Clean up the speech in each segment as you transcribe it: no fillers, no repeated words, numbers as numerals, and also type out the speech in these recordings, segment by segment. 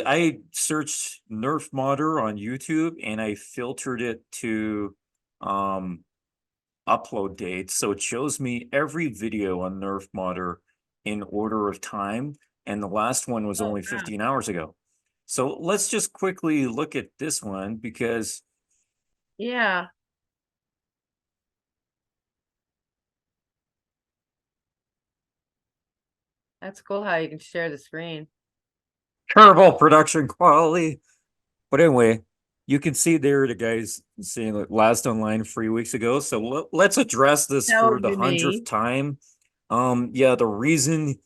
I searched NerfModder on YouTube and I filtered it to upload date. So it shows me every video on NerfModder in order of time. And the last one was Oh, only wow. 15 hours ago. So let's just quickly look at this one because Yeah, that's cool how you can share the screen. terrible production quality. But anyway, you can see there the guys saying like last online 3 weeks ago. So let's address this Tell for the you hundredth me. time. Yeah, the reason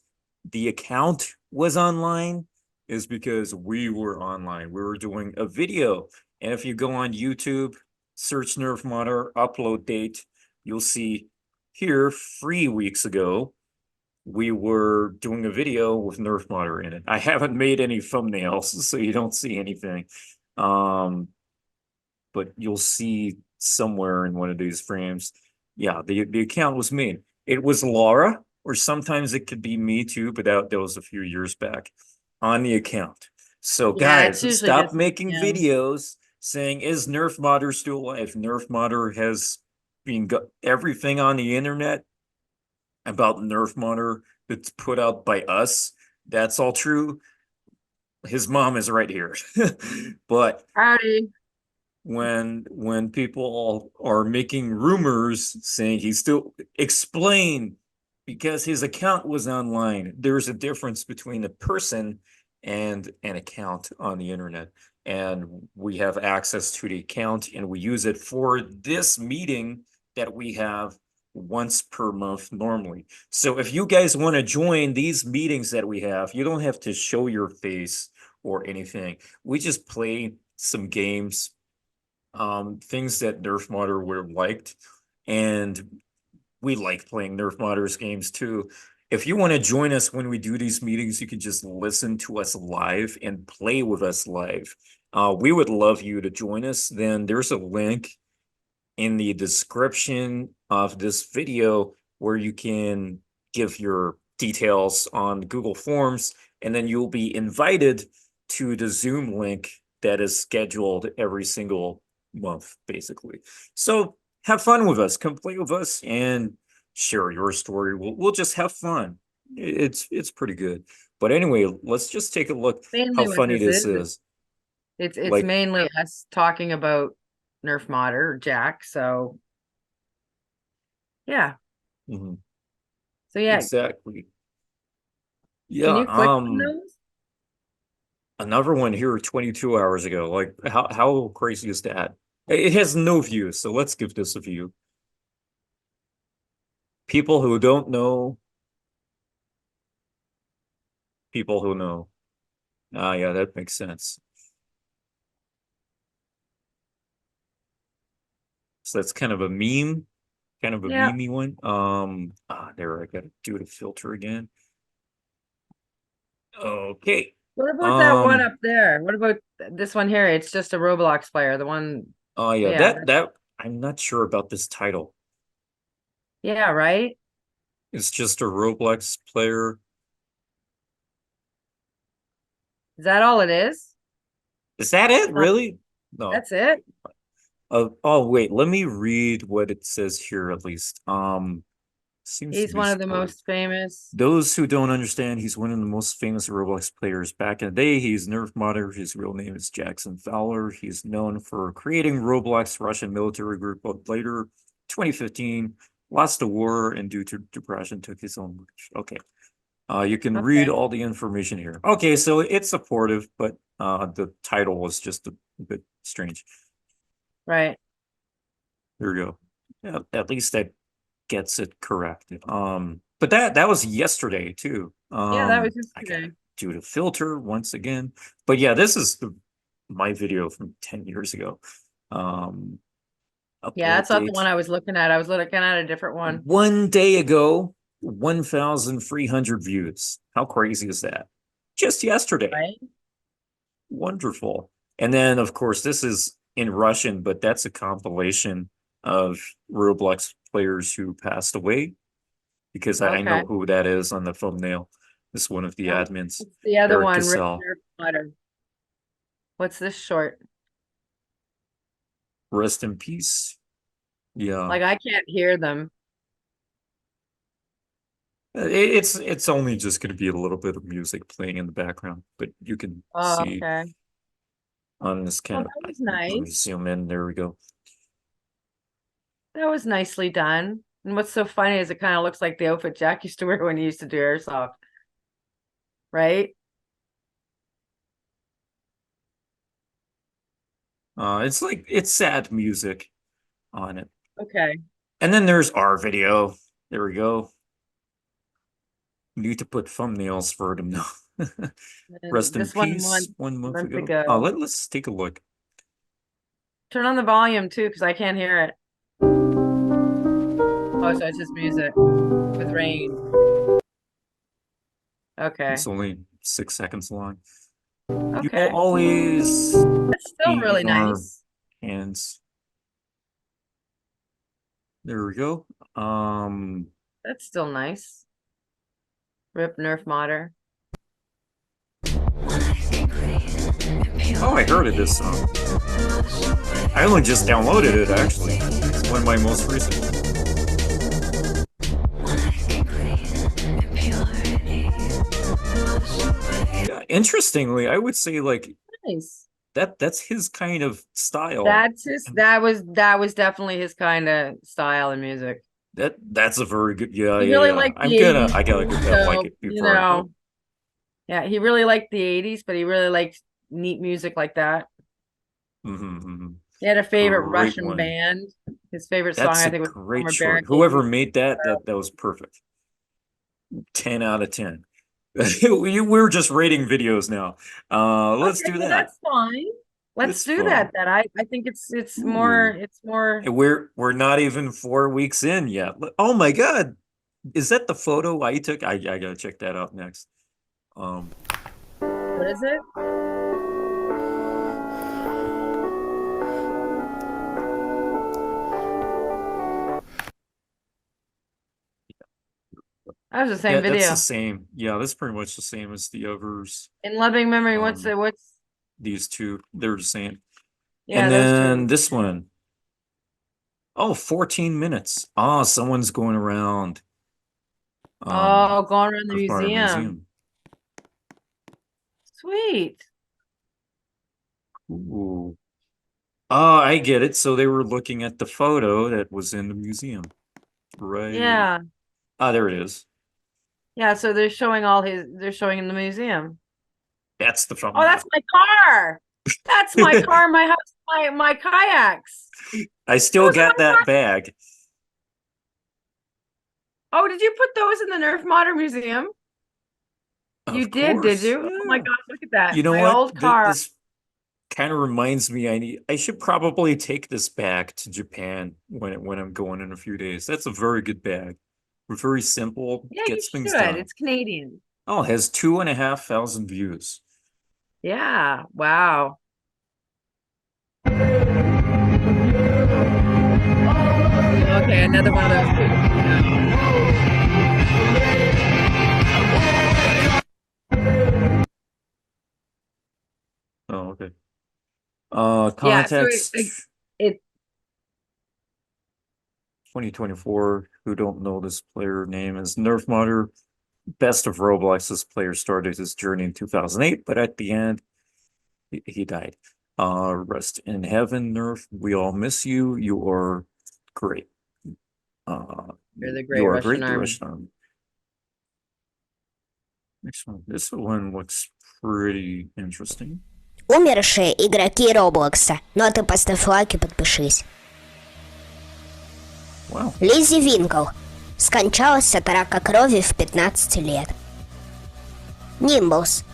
the account was online is because we were online. We were doing a video. And if you go on YouTube, search NerfModder, upload date, you'll see here 3 weeks ago, we were doing a video with NerfModder in it. I haven't made any thumbnails, so you don't see anything. Um, but you'll see somewhere in one of these frames. Yeah, the account was made. It was Laura, or sometimes it could be me too, but that was a few years back on the account. So Yeah, it's guys, usually stop just making yeah. videos saying, is NerfModder still alive? NerfModder has been everything on the internet about NerfModder that's put out by us. That's all true. His mom is right here. But Howdy. when people are making rumors saying he's still explain because his account was online, there's a difference between a person and an account on the internet, and we have access to the account and we use it for this meeting that we have once per month normally. So if you guys want to join these meetings that we have, you don't have to show your face or anything. We just play some games, things that NerfModder would have liked, and we like playing NerfModder's games too. If you want to join us when we do these meetings, you can just listen to us live and play with us live. We would love you to join us. Then there's a link in the description of this video where you can give your details on Google Forms, and then you'll be invited to the Zoom link that is scheduled every single month, basically. So have fun with us, come play with us, and share your story. We'll just have fun. It's pretty good. But anyway, let's just take a look how Mainly what funny this this is. is. It's Like, mainly us talking about Nerf Modder, Jack. So yeah. mhm, So yeah, exactly. can Yeah, you click on those? another one here 22 hours ago. Like how crazy is that? It has no views, so let's give this a view. People who don't know, people who know. Ah, yeah, that makes sense. So that's kind of a meme, kind of a Yeah. memey one. There, I gotta do the filter again. Okay. What about that one Um, up there? What about this one here? It's just a Roblox player. The one, oh yeah, yeah, that I'm not sure about this title. yeah, right? It's just a Roblox player. Is that all it is? Is that it? No, Really? No. that's it. Oh wait, let me read what it says here at least. Seems to He's be one of the supportive. most famous. Those who don't understand, he's one of the most famous Roblox players back in the day. He's NerfModder. His real name is Jackson Fowler. He's known for creating Roblox Russian military group, but later, 2015, lost the war and due to depression took his own life. Okay. You can read Okay, all the information here. Okay, so it's supportive, but the title was just a bit strange. right. There we go. Yeah, at least that gets it corrected. But that was yesterday too. Yeah, that was I gotta yesterday. do the filter once again. But yeah, this is my video from 10 years ago. Um, Yeah, upload that's not the one date I was looking at. I was looking at a different one. 1 day ago, 1,300 views. How crazy is that? Just yesterday. Right? Wonderful. And then, of course, this is in Russian, but that's a compilation of Roblox players who passed away because I Okay. know who that is on the thumbnail. It's one of the Yeah. admins, It's the other Eric one, Rip Cassell. Nerf Modder. What's this short? Rest in peace. Yeah. Like I can't hear them. It's only just going to be a little bit of music playing in the background, but you can Oh, see okay. on this Well, kind of, that was let me nice. zoom in. There we go. That was nicely done. And what's so funny is it kind of looks like the outfit Jack used to wear when he used to do airsoft. Right? It's sad music on it. Okay. And then there's our video. There we go. Need to put thumbnails for them now. And Rest in this one peace. 1 month month ago. ago. Let's take a look. Turn on the volume too, because I can't hear it. Oh, so it's just music with rain. Okay. It's only 6 seconds long. You will Okay. always That's still be really in our nice. hands. There we go. That's still nice. Rip NerfModder. Oh, I heard of this song. I only just downloaded it, actually. It's one of my most recent. Yeah, interestingly, I would say like Nice. that's his kind of style. That was definitely his kind of style and music. That's a very good, yeah, He yeah, really yeah. liked I the 80s, gotta get that like so it before I go. yeah, he really liked the 80s, but he really liked neat music like that. He had a favorite Great Russian one. band. His favorite song, That's I a think, was great Summer short. Barricade. Whoever made that was perfect. 10 out of 10. We're just rating videos now. Let's Okay, do well, that. that's fine. Let's It's do fun. that then. I think it's Ooh. more. And we're not even 4 weeks in yet. Oh my God. Is that the photo I took? I gotta check that out next. What is it? That was the same Yeah, that's the video. same. Yeah, that's pretty much the same as the others. In loving memory, what's Um, it? What's these two, they're the same. yeah, And those two are then the this same. one. Oh, 14 minutes. Ah, someone's going around Oh, going around the NerfModder museum. Museum. Sweet. Ooh. Oh, I get it. So they were looking at the photo that was in the museum. Right. Yeah. Ah, there it is. Yeah, so they're showing in the museum. That's the Oh, that's thumbnail. my car. That's my car, my house, my kayaks. I still got that bag. Oh, did you put those in the NerfModder Museum? You Of did course. you? Oh my Yeah. gosh, look at that. You know My what? old car. This kind of reminds me I should probably take this back to Japan when I'm going in a few days. That's a very good bag. Very simple, Yeah, you gets things should. done. It's Canadian. Oh, it has 2,500 views. Yeah. Wow. Okay, another one of those Oh, okay. Yeah, so Context it 2024. Who don't know this player name is NerfModder. Best of Roblox's player started his journey in 2008, but at the end, he died. Rest in heaven, Nerf. We all miss you. You are great. you're the You Great are Russian great, the Army. Russian Army. Next one. This one looks pretty interesting. Умершие игроки Роблокса. Ну а ты поставь лайк и подпишись. Wow. Лиззи Винкл скончалась от рака крови в 15 лет. Нимблс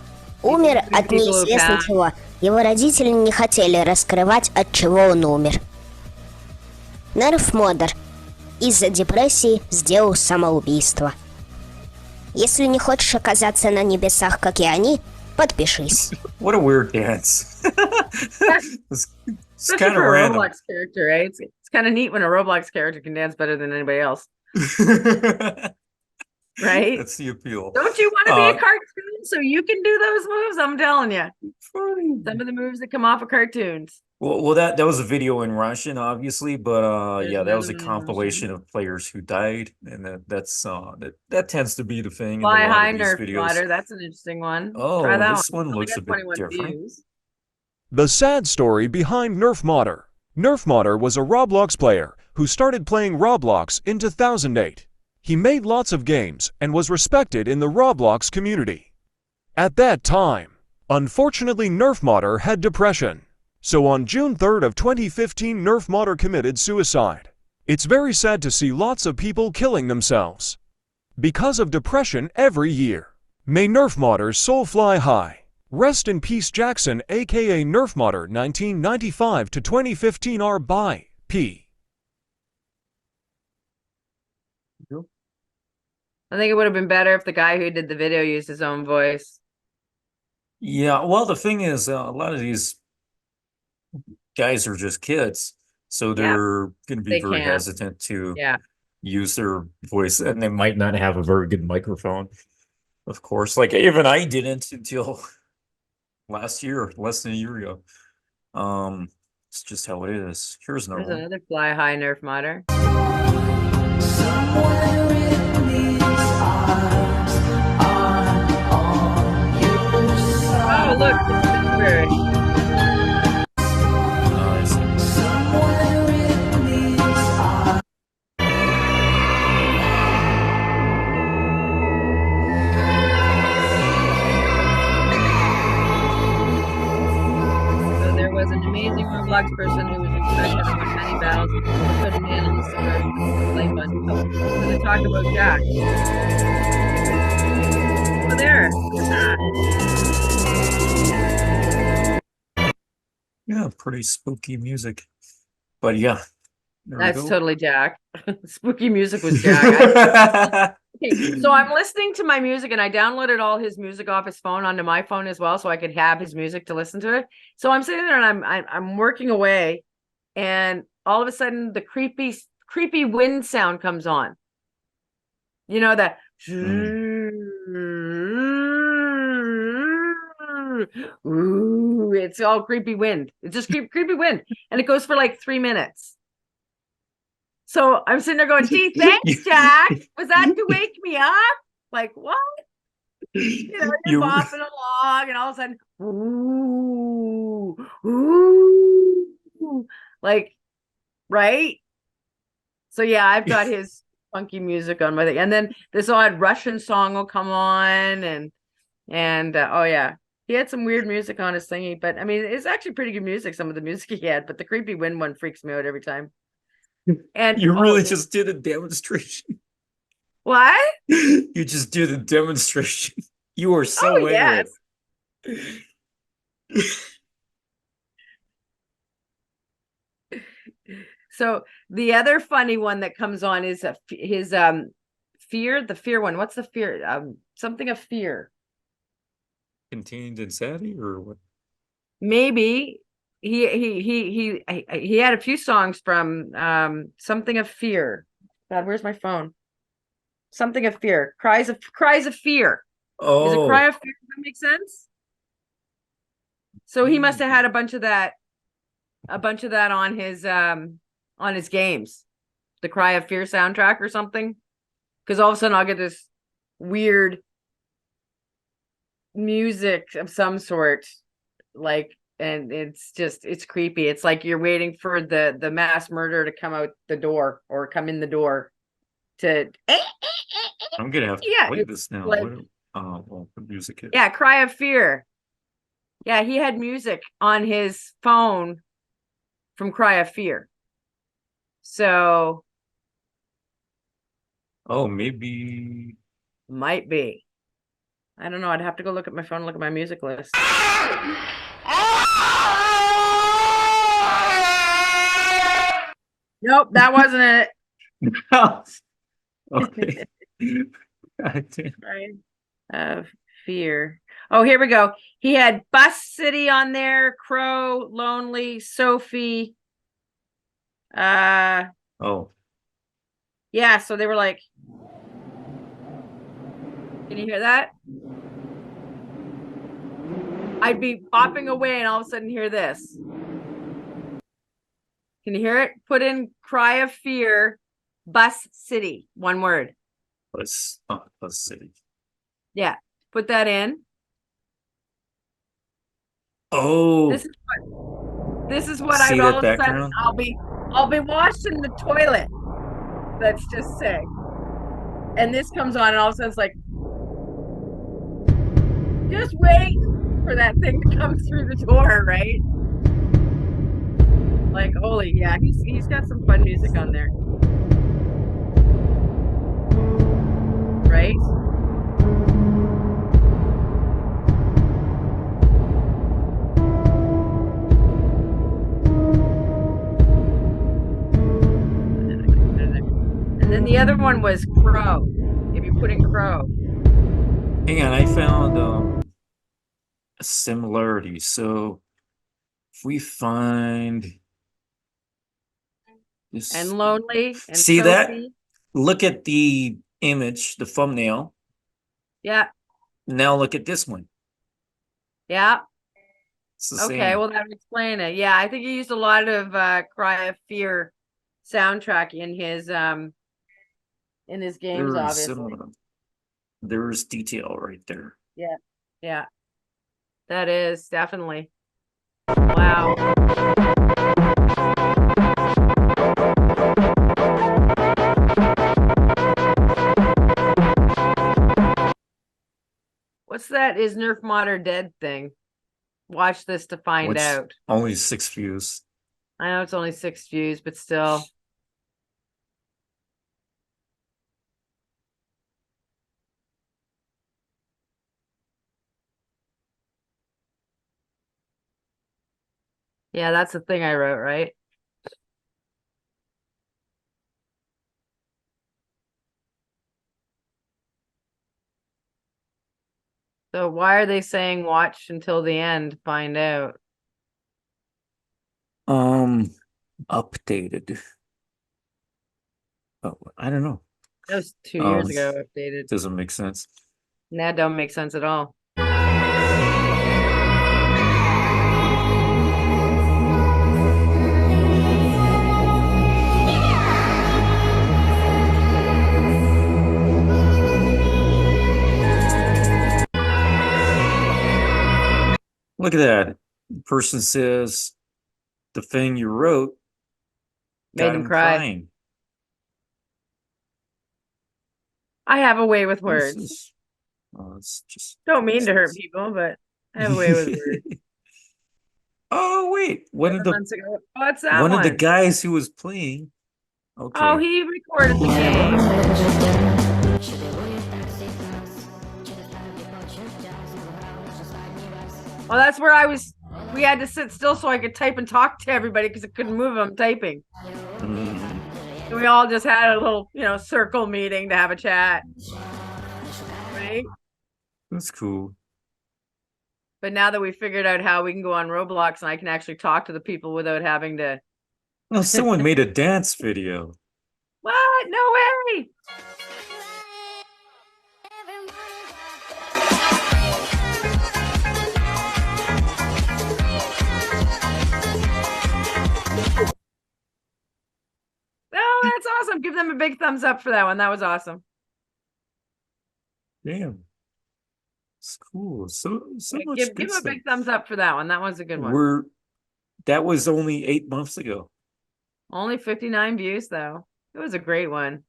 умер от неизвестно чего. Его родители не хотели раскрывать, от чего он умер. NerfModder из-за депрессии сделал самоубийство. Если не хочешь оказаться на небесах, как и они, подпишись. What a weird dance. It's Especially kind of for a random. Roblox character, right? It's kind of neat when a Roblox character can dance better than anybody else. Right? That's the appeal. Don't you want to be a Uh, cartoon so you can do those moves? I'm telling you. funny. Some of the moves that come off of cartoons. Well, that was a video in Russian, obviously, but There's yeah, that was another a one in Russian. compilation of players who died, and that tends to be the thing in a Fly lot of High these Nerf videos. Modder. That's an interesting one. Try Oh, that one. this one Only looks a got bit 21 different. views. The sad story behind NerfModder. NerfModder was a Roblox player who started playing Roblox in 2008. He made lots of games and was respected in the Roblox community. At that time, unfortunately NerfModder had depression. So on June 3rd of 2015, NerfModder committed suicide. It's very sad to see lots of people killing themselves because of depression every year. May NerfModder's soul fly high. Rest in peace, Jackson, aka NerfModder, 1995 to 2015 R by P. I think it would have been better if the guy who did the video used his own voice. Yeah, well, the thing is, a lot of these guys are just kids, so Yeah, they're going to be they very can't. hesitant to Yeah. use their voice, and they might not have a very good microphone. Of course, like even I didn't until last year, less than a year ago. It's just how it is. Here's There's another one. another Fly High Nerf Modder. Oh, look, it's Pittsburgh. I see. So there was an amazing Roblox person who was impressed at won many battles, couldn't handle the stars with the play button. Oh, so they talk about Jack. Oh, there. Yeah, pretty spooky music. But yeah, there we That's go. totally Jack. Spooky music was Jack. Okay, so I'm listening to my music and I downloaded all his music off his phone onto my phone as well, so I could have his music to listen to it. So I'm sitting there and I'm working away, and all of a sudden the creepy wind sound comes on. You know that. Ooh, it's all creepy wind. It's just creepy wind, and it goes for like 3 minutes. So I'm sitting there going, gee, thanks, Jack. Was that to wake me up? Like, what? You know, you're bopping along, and all of a sudden, ooh, ooh, like, right? So yeah, I've got his funky music on my thing, and then this odd Russian song will come on, and oh yeah, he had some weird music on his thingy, but I mean, it's actually pretty good music. Some of the music he had, but the creepy wind one freaks me out every time. And You really just did a demonstration. what? You just did a demonstration. You are so into yes. it. So the other funny one that comes on is his fear, the fear one. What's the fear? Something of fear. Contained insanity or what? Maybe he had a few songs from something of fear. God, where's my phone? Something of fear. Cries of fear. Oh, Is a cry of fear? Does that make sense? So he must have had a bunch of that on his games. The Cry of Fear soundtrack or something. Because all of a sudden I'll get this weird music of some sort, like, and it's creepy. It's like you're waiting for the mass murderer to come out the door or come in the door to I'm gonna have to play this now. like, Well, the music is. yeah, Cry of Fear. Yeah, he had music on his phone from Cry of Fear. So Oh, maybe. might be. I don't know. I'd have to go look at my phone, look at my music list. Nope, that wasn't it. Okay. God damn. Cry of Fear. Oh, here we go. He had Bus City on there, Crow, Lonely, Sophie. Oh, Yeah, so they were like, Can you hear that? I'd be popping away and all of a sudden hear this. Can you hear it? Put in Cry of Fear, Bus City, one word. Let's see. Yeah, put that in. Oh, This is what see I that all of a sudden background? I'll be washing the toilet. That's just sick. And this comes on and all of a sudden it's like, just wait for that thing to come through the door, right? Like, holy, yeah, he's got some fun music on there. Right? And then the other one was Crow. If you put in Crow. Hang on, I found a similarity. So if we find this, And Lonely and see that? Sophie. Look at the image, the thumbnail. Yeah, Now look at this one. yeah. It's the Okay, same. well that would explain it. Yeah, I think he used a lot of Cry of Fear soundtrack in his games, Very obviously. similar. There's detail right there. Yeah. That is definitely. Wow. What's that? Is NerfModder dead thing? Watch this to find Which out. only 6 views. I know it's only 6 views, but still. Yeah, that's the thing I wrote, right? So why are they saying watch until the end? Find out. Updated. Oh, I don't know. That was 2 years ago updated. Doesn't make sense. That don't make sense at all. Look at that. The person says the thing you wrote Made got them him cry. crying. I have a way with What is words. this? Oh, it's just Don't mean to hurt people, but I have a way with words. Oh wait, 7 months ago. What's that one one? of the guys who was playing. Okay. Oh, he recorded the game. Well, that's where we had to sit still so I could type and talk to everybody because I couldn't move. I'm typing. Mhm. And we all just had a little, circle meeting to have a chat. Right? That's cool. But now that we figured out how we can go on ROBLOX and I can actually talk to the people without having to. Well, someone made a dance video. What? No way. Oh, that's awesome. Give them a big thumbs up for that one. That was awesome. Damn. It's cool. So much Give good them a stuff. big thumbs up for that one. That one's a good one. That was only 8 months ago. Only 59 views though. It was a great one.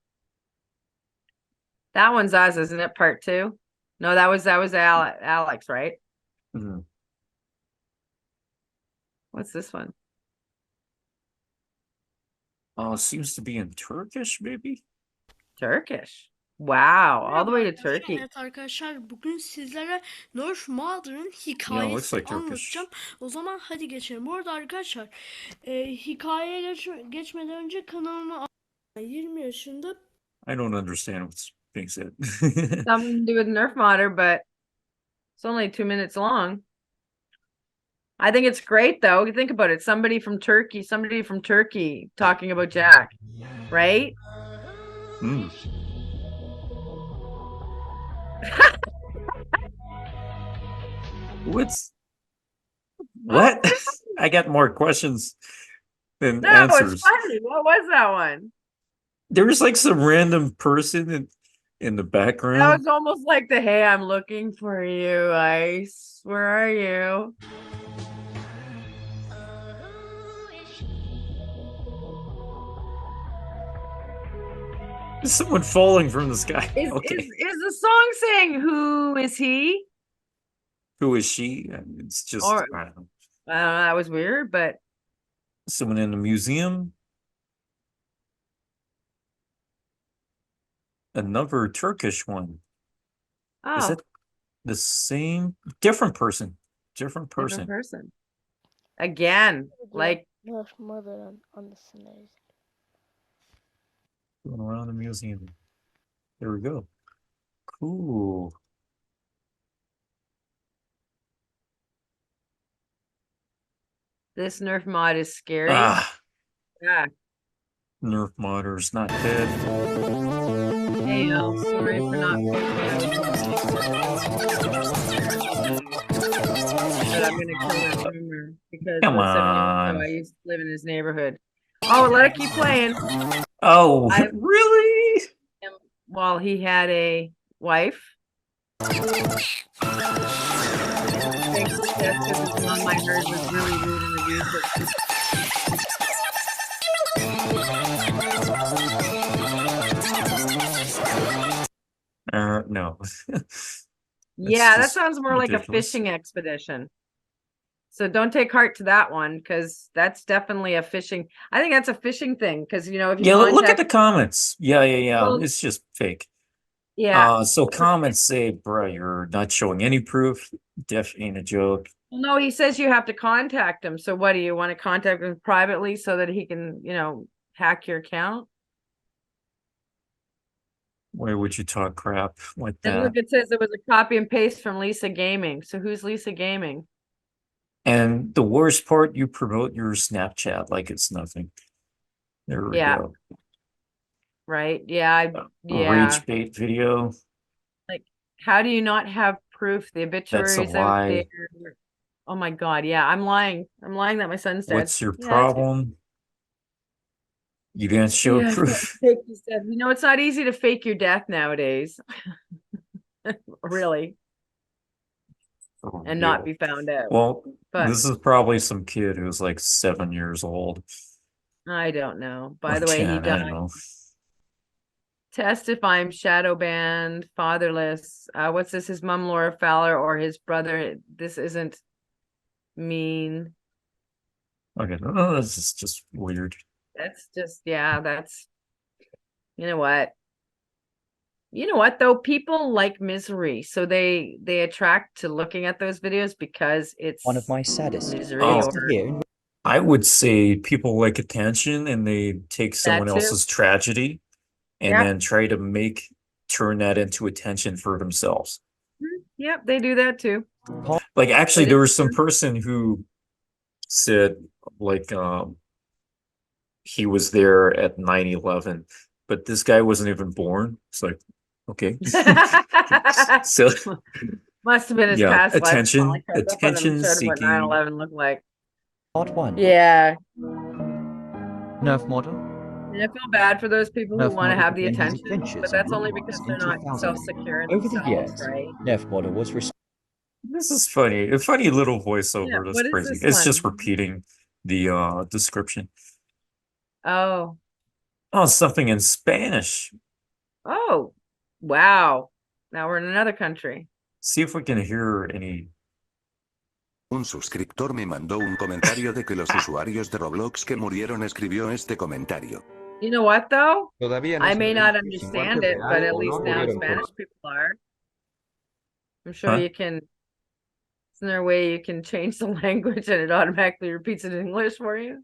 That one's us, isn't it? Part 2? No, that was Alex, right? Mhm. What's this one? Oh, it seems to be in Turkish, maybe? Turkish. Wow, all the way to Turkey. Evet arkadaşlar, bugün sizlere NerfModder'ın looks hikayesini like Turkish. anlatacağım. O zaman hadi geçelim. Bu arada arkadaşlar, hikayeye geçmeden önce kanalıma 20 yaşında I don't understand what's being said. Something to do with NerfModder, but it's only 2 minutes long. I think it's great though. You think about it. Somebody from Turkey talking about Jack, right? Mm. What's what? I got more questions than No, it's answers. funny. What was that one? There was like some random person in the That background. was almost like the "Hey, I'm looking for you, Ice. Where are you?" Is someone falling from the sky? Is Okay. is the song saying "Who is he?" Who is she? It's just, Or I don't know. I don't know. That was weird, but Someone in a museum. Another Turkish one. Is oh, it the same? Different person. Different different person. person again. Like NerfModder on the scenario. Going around the museum. There we go. Cool. this Nerf mod is scary. Ah, Yeah. NerfModder's not dead. Hey, sorry for not picking but I'm gonna kill that rumor because Come 7 years ago on. I used to live in his neighborhood. Oh, let it keep playing. Oh, I really? while he had a wife. Thanks to Seth, because his mom I heard was really rude and abusive. No. Yeah, that just sounds more like a ridiculous. fishing expedition. So don't take heart to that one because that's definitely a fishing. I think that's a fishing thing because you know if you Yeah, look at the contact, comments. Yeah. well, It's just fake. yeah. So comments say, bruh, you're not showing any proof. Def ain't a joke. No, he says you have to contact him. So what do you want to contact him privately so that he can, hack your account? Why would you talk crap like And that? look, it says it was a copy and paste from Lisa Gaming. So who's Lisa Gaming? And the worst part, you promote your Snapchat like it's nothing. There we Yeah, go. right. Yeah, yeah. Rage bait video. Like, how do you not have proof? The That's a obituaries out there. lie. Oh my God. Yeah, I'm lying. I'm lying that my son's dead. What's your Yeah, it's problem? You didn't show yeah, proof. fake his death. It's not easy to fake your death nowadays. Really, For and not real. be found out. Well, But this is probably some kid who's like 7 years old. I don't know. By Or the way, he 10, I don't died. know. Test if I'm shadow banned, fatherless. What's this? His mom, Laura Fowler, or his brother? This isn't mean. Okay, no, this is just weird. That's just, yeah, that's, you know what? You know what though? People like misery, so they attract to looking at those videos because it's One of my saddest misery Oh. things to or hear in I would say people like attention and they take someone too. else's tragedy and Yep. then try to turn that into attention for themselves. Yep, they do that too. Like actually But there it's was some person who said like he was there at 9/11, but this guy wasn't even born. It's like, okay. So must have been his yeah, past life. Finally attention, crept up on him and attention showed him what seeking. 9/11 looked like. Part 1. Yeah. NerfModder. And I feel bad for those people who want to NerfModder have the began his attention, adventures but on that's only ROBLOX because in they're not 2000. self-secure in Over the themselves, years, right? NerfModder was This is funny. A funny little Yeah, voiceover. That's what is crazy. this It's one? just repeating the description. Oh, Oh, something in Spanish. oh, wow. Now we're in another country. See if we can hear any. Un suscriptor me mandó un comentario de que los usuarios de Roblox que murieron escribió este comentario. You know what though? Todavía no I may sabemos not si los understand muertos it, but reales at o least no now murieron Spanish todos. people are. I'm sure Huh? you can. Isn't there a way you can change the language and it automatically repeats it in English for you?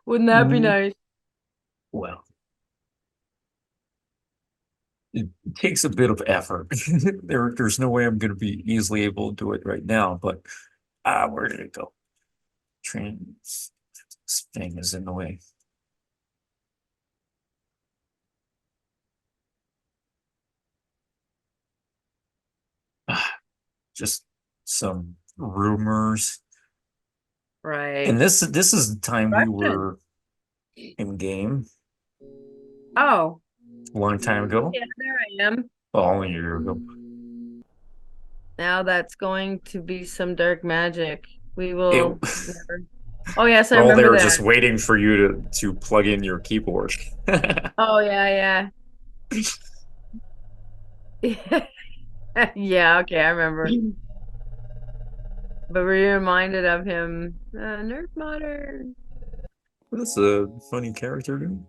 Wouldn't that be Mm. nice? Well, it takes a bit of effort. There's no way I'm going to be easily able to do it right now, but where did it go? This thing is in the way. Just some rumors. Right. And this is the time we Russian. were in game Oh, a long time ago. yeah, there I am. Oh, a year ago. Now that's going to be some dark magic. We It, will never. Oh yes, I we're all remember there that. just waiting for you to plug in your keyboard. Oh yeah, yeah. Yeah, okay, I remember. But were you reminded of him? NerfModder. That's a funny character, dude.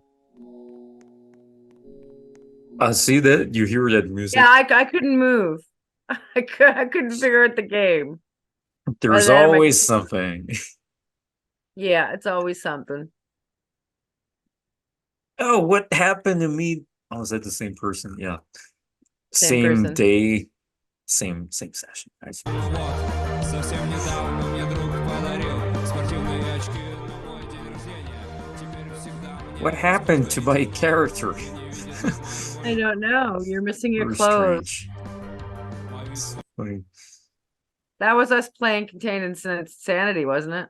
I see that you hear that music. Yeah, I couldn't move. I couldn't figure out the game. There's then my- always something. Yeah, it's always something. Oh, what happened to me? Oh, is that the same person? Yeah. Same Same person. day, same session. I see. What happened to my character? I don't know. You're missing your Very clothes. strange. It's funny. That was us playing Contained Insanity, wasn't it?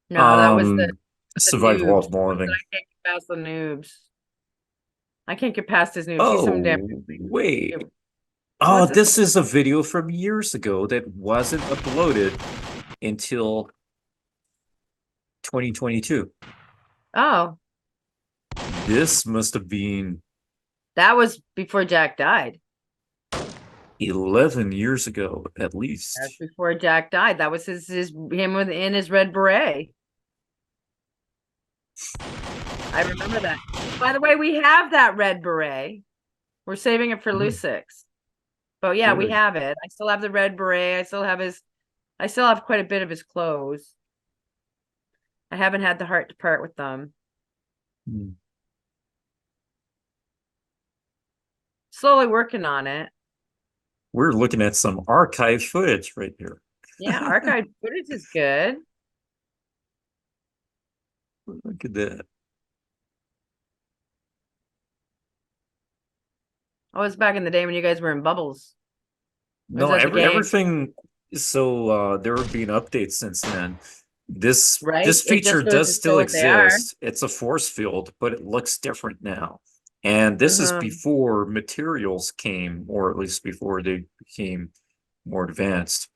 No, that was the Survival noobs. of Morning. I can't get past the noobs. I can't get past his noobs. He's Oh, some damn. wait. Oh, What's it? this is a video from years ago that wasn't uploaded until 2022. Oh, This must have been that was before Jack died. 11 years ago, at least. That's before Jack died. That was him in his red beret. I remember that. By the way, we have that red beret. We're saving it for loose six. But yeah, we Good. have it. I still have the red beret. I still have quite a bit of his clothes. I haven't had the heart to part with them. Hmm. Slowly working on it. We're looking at some archive footage right here. Yeah, archive footage is good. Look at that. Oh, it was back in the day when you guys were in bubbles. No, that the game? everything. So there have been updates since then. This Right? this It just feature goes does to still show what they are. exist. It's a force field, but it looks different now. And this is Uh-huh. before materials came, or at least before they became more advanced.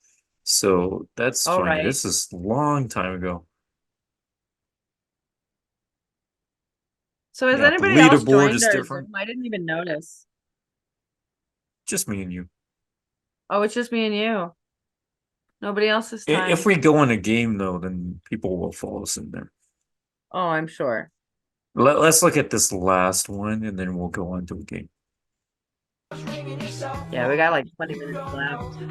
So that's All funny. right. This is a long time ago. So has Yeah, the anybody else leaderboard joined is our different. Zoom? I didn't even notice. Just me and you. Oh, it's just me and you. Nobody else this time. If we go on a game though, then people will follow us in there. Oh, I'm sure. Let's look at this last one and then we'll go on to a game. Yeah, we got like 20 minutes left.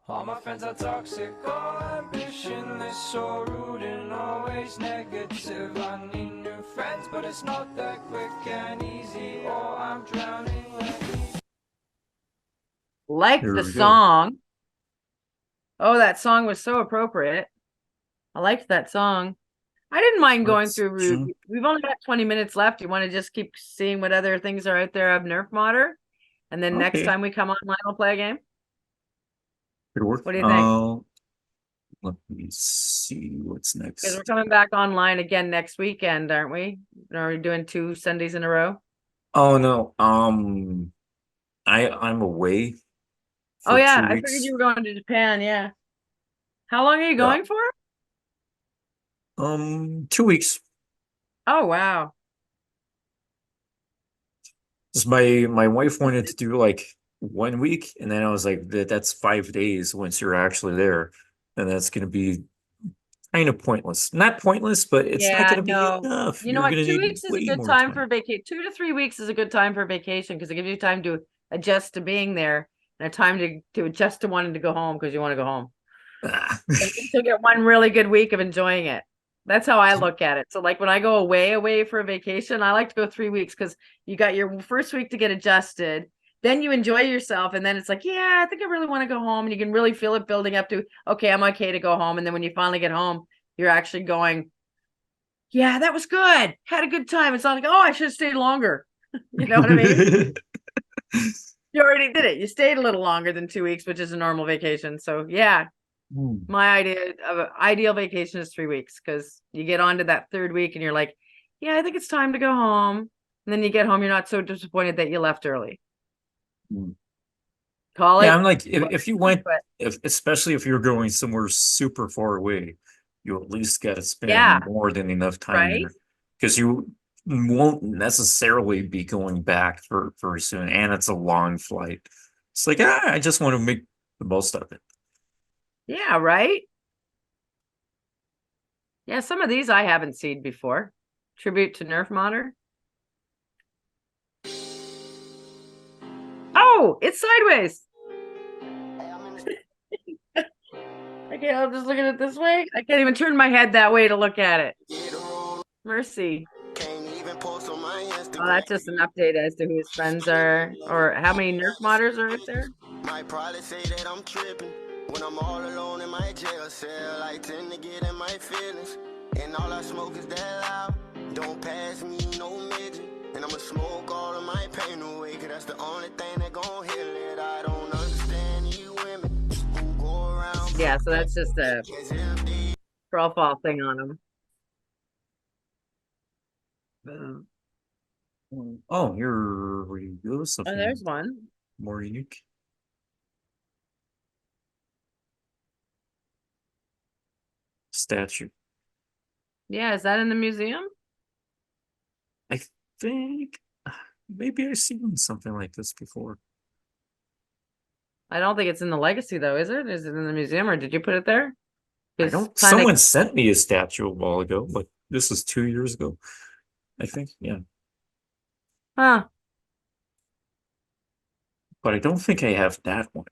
All my friends are toxic, all ambitionless, so rude and always negative. I need new friends, but it's not that quick and easy, or I'm drowning. Like Here the we go. song. Oh, that song was so appropriate. I liked that song. I didn't mind going Let's through. jump. We've only got 20 minutes left. You want to just keep seeing what other things are out there of NerfModder? And then next Okay. time we come online, we'll play a game. Could work. What do you think? Let me see what's next. Because we're coming back online again next weekend, aren't we? Are we doing 2 Sundays in a row? Oh no. I'm away. Oh for yeah, 2 I figured weeks. you were going to Japan. Yeah. How long are you Yeah. going for? 2 weeks. Oh wow. 'Cause my wife wanted to do like 1 week, and then I was like, that's 5 days once you're actually there, and that's gonna be kind of pointless. Not pointless, but it's not Yeah, gonna be no. enough. You know You're what? gonna 2 need weeks is a way good more time for vacation. 2 to 3 weeks is a good time for vacation because it gives you time to adjust to being there and a time to adjust to wanting to go home because you want to go home. Ah. And you still get one really good week of enjoying it. That's how I look at it. So like when I go away for a vacation, I like to go 3 weeks because you got your first week to get adjusted. Then you enjoy yourself. And then it's like, yeah, I think I really want to go home. And you can really feel it building up to, okay, I'm okay to go home. And then when you finally get home, you're actually going, yeah, that was good. Had a good time. It's not like, oh, I should have stayed longer. You know what I mean? You already did it. You stayed a little longer than 2 weeks, which is a normal vacation. So yeah, my idea of an ideal vacation is 3 weeks, because you get on to that third week and you're like, yeah, I think it's time to go home. And then you get home, you're not so disappointed that you left early. Call it. Yeah, I'm like, if you went, but especially if you're going somewhere super far away, you at least got to spend Yeah. more than enough time Right? there, because you won't necessarily be going back for very soon, and it's a long flight. It's like, I just want to make the most of it. Yeah, right? Yeah, some of these I haven't seen before. Tribute to NerfModder. Oh, it's sideways. Okay, I'll just look at it this way. I can't even turn my head that way to look at it. Mercy. Oh, that's just an update as to who his friends are, or how many NerfModders are out there. Might probably say that I'm tripping when I'm all alone in my jail cell. I tend to get in my feelings, and all I smoke is that loud. Don't pass me no midget, and I'ma smoke all of my pain away, cause that's the only thing that gon' heal it. I don't understand you women who go around. Yeah, so that's just a profile thing on him. Boom. Oh, here we go. Oh, Something there's one. more unique. Statue. Yeah, is that in the museum? I think maybe I've seen something like this before. I don't think it's in the legacy though, is it? Is it in the museum, or did you put it there? I It's don't. kinda- Someone sent me a statue a while ago, but this is 2 years ago, I think. Yeah, Huh. but I don't think I have that one.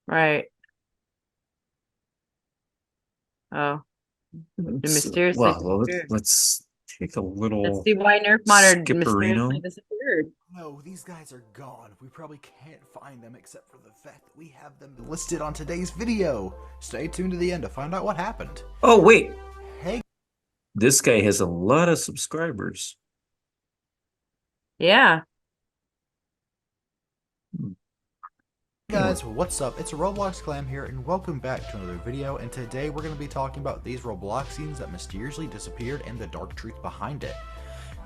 Right. Oh, mysteriously Well, disappeared. let's take a let's little see why NerfModder skipperino. mysteriously disappeared. No, these guys are gone. We probably can't find them except for the fact that we have them listed on today's video. Stay tuned to the end to find out what happened. Oh, wait. Hey This guy has a lot of subscribers. Yeah. guys, what's up? It's Roblox Clam here, and welcome back to another video. And today we're going to be talking about these Robloxians that mysteriously disappeared and the dark truth behind it.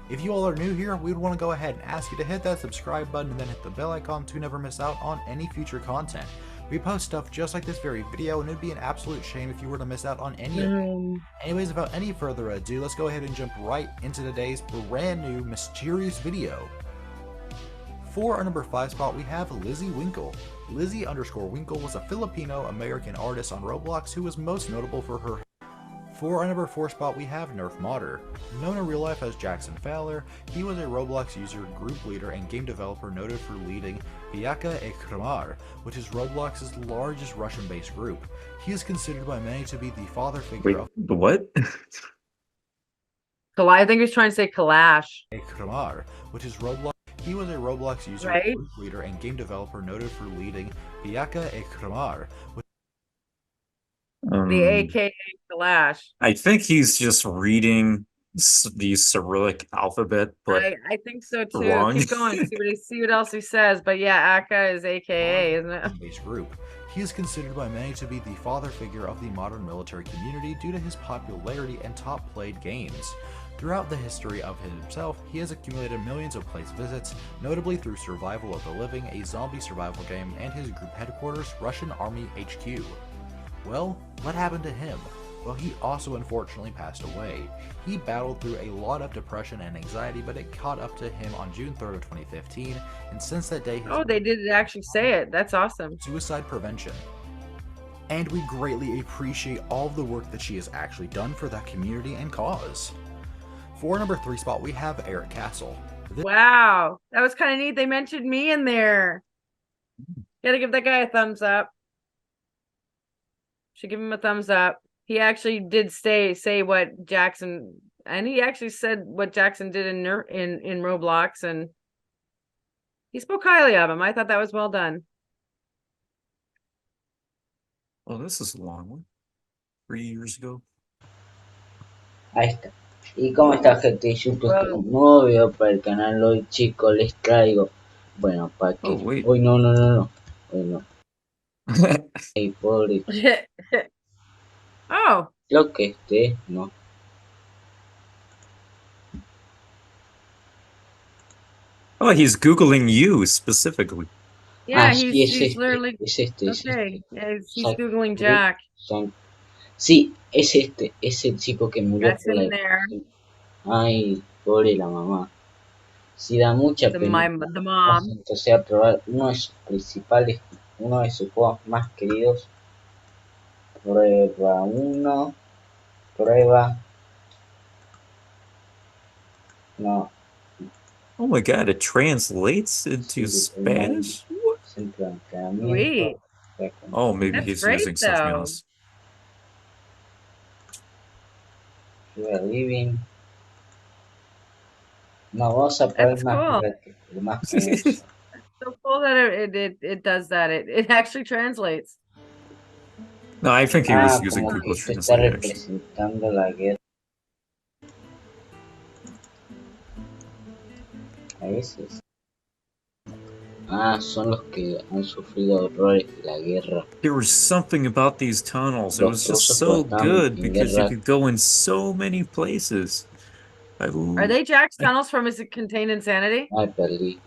If you all are new here, we would want to go ahead and ask you to hit that subscribe button and then hit the bell icon to never miss out on any future content. We post stuff just like this very video, and it'd be an absolute shame if you were to miss out on any of it. Anyways, without any further ado, let's go ahead and jump right into today's brand new mysterious video. For our number 5 spot, we have Lizzie Winkle. Lizzie_Winkle was a Filipino-American artist on Roblox who was most notable for her. For our number 4 spot, we have NerfModder. Known in real life as Jackson Fowler, he was a Roblox user, group leader, and game developer noted for leading Biaka e Kramar, which is Roblox's largest Russian-based group. He is considered by many to be the father figure Wait, of the what? I think he was trying to say Kalash. e Kramar, which is Roblox. He was a Roblox user, Right. group leader, and game developer noted for leading Biaka e Kramar, which The AKA Kalash. I think he's just reading the Cyrillic alphabet, but I think so too. wrong. Keep going. See what else he says. But yeah, Aka is AKA, isn't it? based group. He is considered by many to be the father figure of the modern military community due to his popularity and top played games. Throughout the history of himself, he has accumulated millions of place visits, notably through Survival of the Living, a zombie survival game, and his group headquarters, Russian Army HQ. Well, what happened to him? Well, he also unfortunately passed away. He battled through a lot of depression and anxiety, but it caught up to him on June 3rd of 2015, and since that day Oh, they did actually say it. That's awesome. suicide prevention. And we greatly appreciate all of the work that she has actually done for that community and cause. For number 3 spot, we have Eric Castle. Wow, that was kind of neat. They mentioned me in there. Gotta give that guy a thumbs up. Should give him a thumbs up. He actually did say what Jackson, and he actually said what Jackson did in Roblox, and he spoke highly of him. I thought that was well done. oh, this is a long one. 3 years ago. Ahí está. ¿Y cómo está, gente? YouTube, Whoa. un nuevo video para el canal. Hoy, chicos, les traigo. Bueno, para que. Oh, wait. Hoy no. Hoy no. Hey, pobre. Oh, Lo que esté, no. Oh, he's Googling you specifically. yeah, Sí, es he's este. literally Es este. okay. Yeah, he's Zac- Googling Jack. Sí, es este. Es el chico que murió That's por la. in there. Ay, pobre la mamá. Sí, da mucha pena. The mom. Entonces a probar uno de sus principales, uno de sus juegos más queridos. Prueba uno, prueba. No, Oh my God, it translates into sí, el móvil, Spanish? What? centro de Sweet. entrenamiento. Oh, maybe That's he's great using something though. else. Living. No, vamos a probar That's el más, cool. el más famoso. So cool that it does that. It actually translates. No, I think he was using Como que Google esto está Translate, actually. representando la guerra. A veces. Son los que han sufrido horrores de la guerra. There was something about these tunnels. It Los was just rusos so estaban good en because you guerra. could go in so many places. Are they Jack's tunnels from Is It Contained Insanity? Ay, perdí.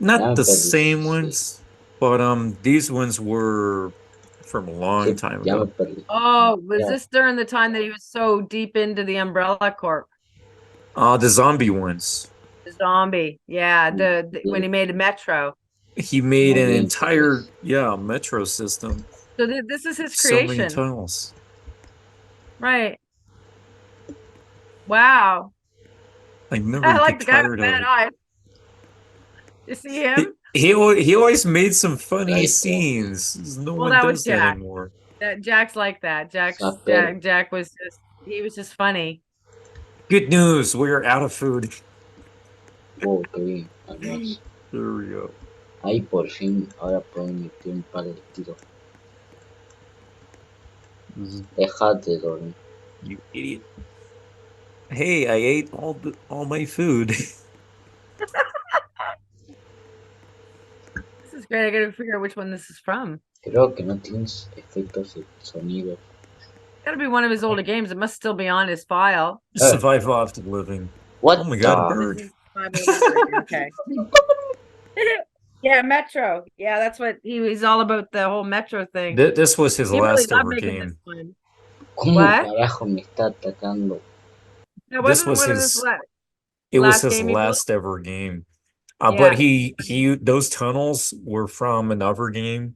Not the perdí, same sí. ones, but these ones were from a long time Ya me ago. perdí. Oh, was Yeah. this during the time that he was so deep into the Umbrella Corp? The zombie ones. The zombie. Yeah, the when he made a Metro. He made an Muy entire metro system. So this is his So many creation. tunnels. Right. Wow. I never I like get the guy with tired of bad it. eyes. You see him? He always made some funny Right. scenes. No Well, one that was does that Jack. anymore. Jack's like that. Zapper. Jack was just funny. Good news, we're out of food. Oh, qué bien. Además, There we go. ahí por fin, ahora pueden meter un par de tiros. Dejate dormir. You idiot. Hey, I ate all my food. This is great. I gotta figure out which one this is from. Creo que no tienes efectos de sonido. Gotta be one of his older games. It must still be on his file. Survive off the living. What Oh my God, a the- bird. This is okay. Yeah, Metro. Yeah, that's what he's all about, the whole Metro thing. This was his He really last loved ever making this game. one. ¿Cómo What? carajo me está atacando? That This wasn't was one of his. his It was last his game he built? last ever game. Yeah. But he those tunnels were from another game.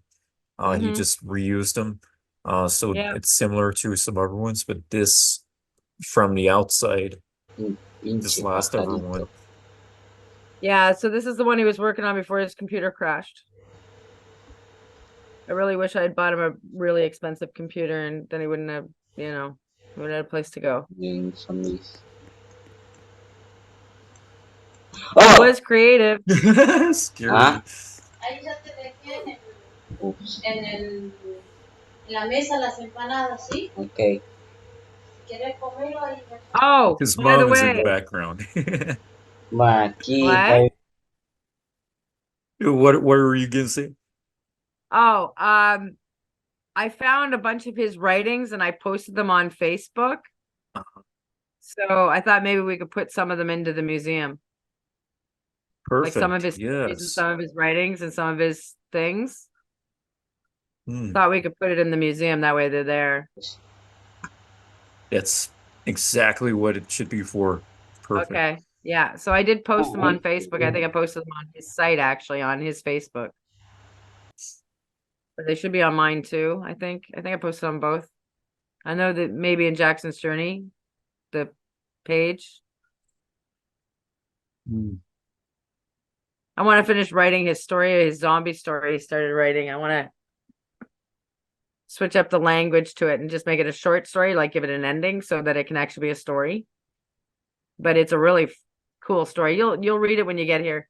He Mhm. just reused them. So Yeah. it's similar to some other ones, but this from the outside, this Pinche last ever pajarito. one. Yeah, so this is the one he was working on before his computer crashed. I really wish I had bought him a really expensive computer, and then he wouldn't have, he wouldn't have a place to go. Bien, zombies. It was creative. Scary. Ahí ya te dejé Ups. en la mesa las empanadas, ¿sí? Ok. Si quieres comerlo ahí. Oh, His by the mom is in the way, background. Bueno, aquí What? What were you gonna say? oh, I found a bunch of his writings and I posted them on Facebook. So I thought maybe we could put some of them into the museum. Perfect. Like some of his stories and yes. some of his writings and some of his things. Hmm. Thought we could put it in the museum, that way they're there. That's exactly what it should be for. Perfect. Okay. Yeah. So I did post them on Facebook. I think I posted them on his site, actually, on his Facebook. But they should be on mine too, I think. I think I posted on both. I know that maybe in Jackson's Journey, the page. Hmm. I want to finish writing his story, his zombie story he started writing. I want to switch up the language to it and just make it a short story, like give it an ending so that it can actually be a story. But it's a really cool story. You'll read it when you get here.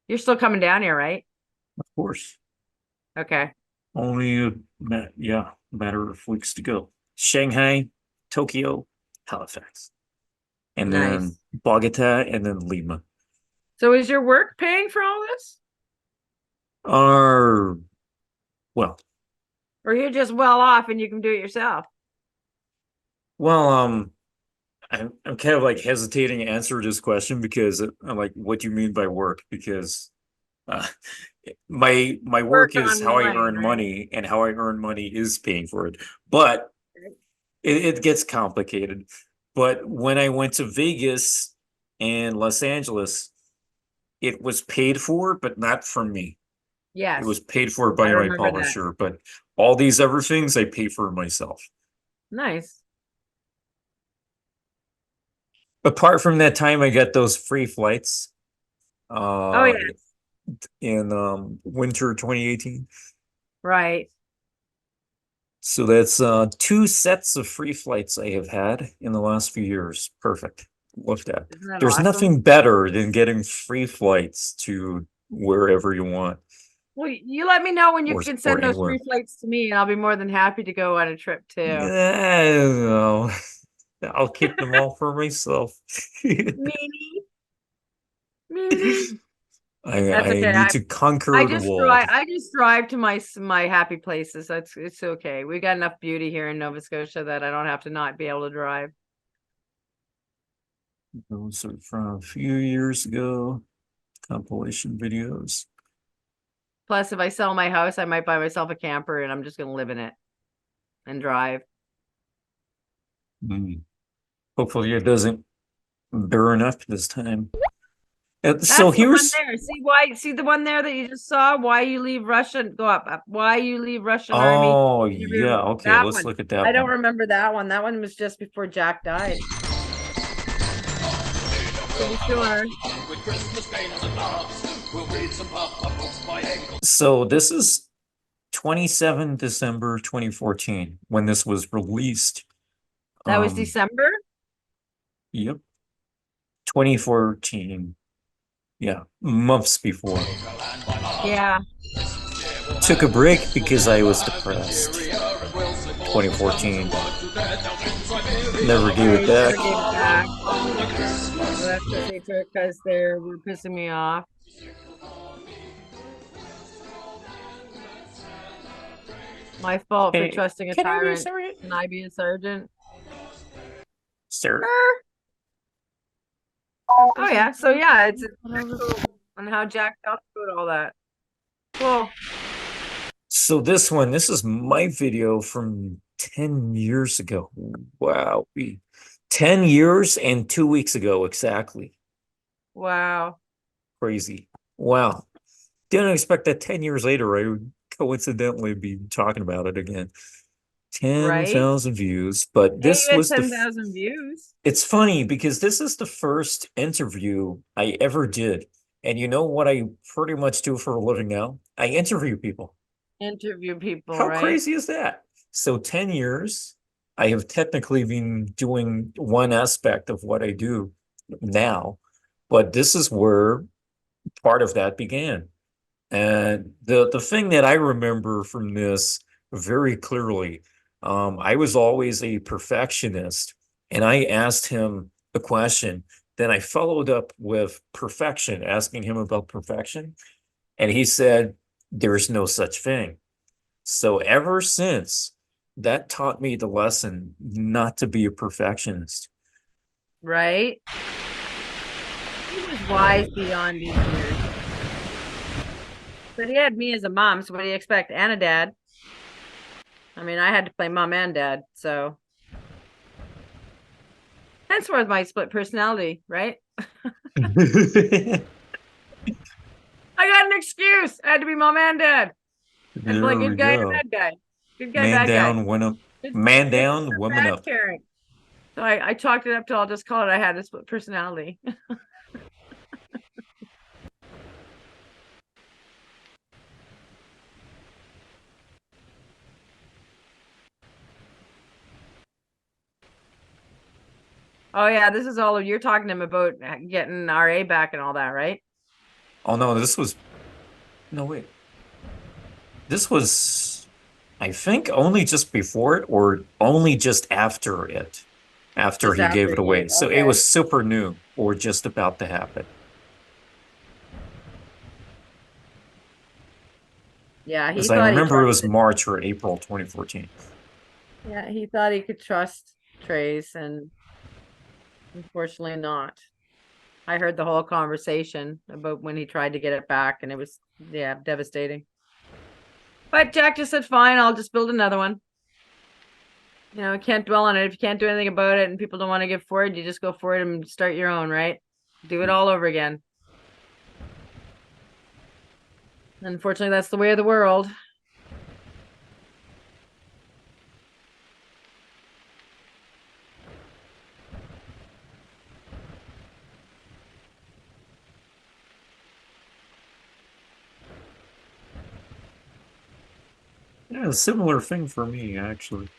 You're still coming down here, right? Of course. Okay. Only a matter of weeks to go. Shanghai, Tokyo. Halifax, and Nice. then Bogota, and then Lima. So is your work paying for all this? Are well, Or you're just well off and you can do it yourself? well, I'm kind of like hesitating to answer this question because I'm like, what do you mean by work? Because uh, my work is how I online, earn right? money, and how I earn money is paying for it. But it gets complicated. But when I went to Vegas and Los Angeles, it was paid for, but not from me. Yes. It was paid for I by my remember that. publisher, but all these other things I pay for myself. Nice. Apart from that time, I got those free flights. Oh yeah. In winter 2018. Right. So that's 2 sets of free flights I have had in the last few years. Perfect. Love that. Isn't that There's awesome? nothing better than getting free flights to wherever you want. Well, you let me know when you Or- can or send those anywhere. free flights to me, and I'll be more than happy to go on a trip too. I don't know. I'll keep them all for myself. Meanie. Meanie. That's I okay. need to conquer I the just world. drive. I just drive to my happy places. It's okay. We got enough beauty here in Nova Scotia that I don't have to not be able to drive. Those are from a few years ago. Compilation videos. Plus, if I sell my house, I might buy myself a camper, and I'm just going to live in it and drive. Hopefully it doesn't burn up this time. That's So the one here's there. See the one there that you just saw? Why you leave Russia? Go up. Why you leave Russian army? Oh You never yeah, remember okay, that let's one. look at that I don't one. remember that one. That one was just before Jack died. Pretty sure. So this is 27 December 2014 when this was released. That was December? Yep. 2014. Yeah, months before. Yeah. Took a break because I was depressed. 2014. Never gave it back. Never gave it back. Well, that's what they took because they were pissing me off. My fault for Hey, trusting a can I be a tyrant. sergeant? Can I be a sergeant? Sir. Oh yeah, so yeah, it's on how Jack felt about all that. Cool. So this is my video from 10 years ago. Wow. 10 years and 2 weeks ago, exactly. Wow. Crazy. Wow. Didn't expect that 10 years later I would coincidentally be talking about it again. 10,000 views, but Hey, this you had was 10,000 views. It's funny because this is the first interview I ever did. And you know what I pretty much do for a living now? I interview people. Interview people, How right? crazy is that? So 10 years, I have technically been doing one aspect of what I do now, but this is where part of that began. And the thing that I remember from this very clearly, I was always a perfectionist, and I asked him a question. Then I followed up with perfection, asking him about perfection, and he said, "There's no such thing." So ever since, that taught me the lesson not to be a perfectionist. Right? He was wise beyond these years. But he had me as a mom, so what do you expect? And a dad. I mean, I had to play mom and dad, so. Henceforth, my split personality, right? I got an excuse. I had to be mom and dad. And play There we good guy and go. bad guy. Good guy, Man bad guy. down, woman up. Good- Man good down, or woman bad up. caring. So I talked it up till I'll just call it I had a split personality. Oh yeah, this is all you're talking to him about getting RA back and all that, right? Oh no, no wait. This was, I think, only just before it or only just after it. after Just he gave after it away. he- So it okay. was super new or just about to happen. Yeah, he Because I thought he remember it was trusted. March or April 2014. Yeah, he thought he could trust Trace, and unfortunately not. I heard the whole conversation about when he tried to get it back, and it was, yeah, devastating. But Jack just said, fine, I'll just build another one. You know, I can't dwell on it. If you can't do anything about it and people don't want to get for it, you just go for it and start your own, right? Do it all over again. Unfortunately, that's the way of the world. Yeah, a similar thing for me, actually.